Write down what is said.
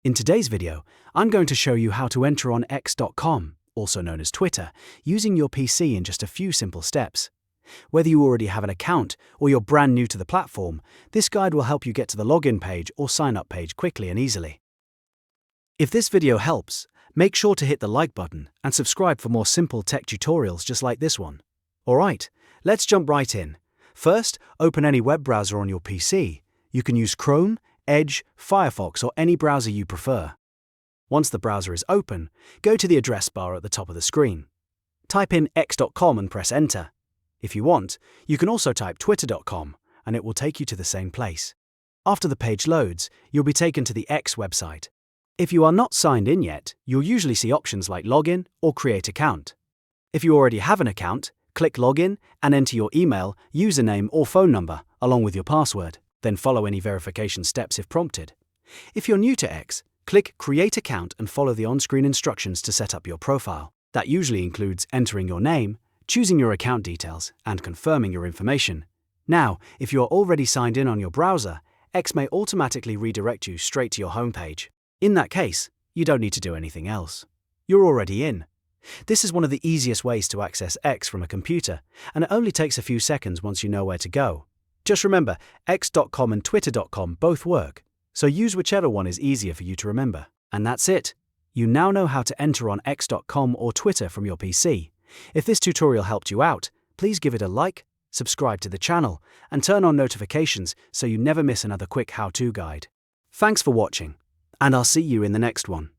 In today's video, I'm going to show you how to enter on x.com, also known as Twitter, using your PC in just a few simple steps. Whether you already have an account or you're brand new to the platform, this guide will help you get to the login page or sign up page quickly and easily. If this video helps, make sure to hit the like button and subscribe for more simple tech tutorials just like this one. Alright, let's jump right in. First, open any web browser on your PC. You can use Chrome, Edge, Firefox, or any browser you prefer. Once the browser is open, go to the address bar at the top of the screen. Type in x.com and press enter. If you want, you can also type twitter.com and it will take you to the same place. After the page loads, you'll be taken to the X website. If you are not signed in yet, you'll usually see options like login or create account. If you already have an account, click login and enter your email, username or phone number along with your password. Then follow any verification steps if prompted. If you're new to X, click create account and follow the on-screen instructions to set up your profile. That usually includes entering your name, choosing your account details, and confirming your information. Now, if you are already signed in on your browser, X may automatically redirect you straight to your homepage. In that case, you don't need to do anything else. You're already in. This is one of the easiest ways to access X from a computer, and it only takes a few seconds once you know where to go. Just remember, x.com and twitter.com both work, so use whichever one is easier for you to remember. And that's it. You now know how to enter on x.com or Twitter from your PC. If this tutorial helped you out, please give it a like, subscribe to the channel, and turn on notifications so you never miss another quick how-to guide. Thanks for watching, and I'll see you in the next one.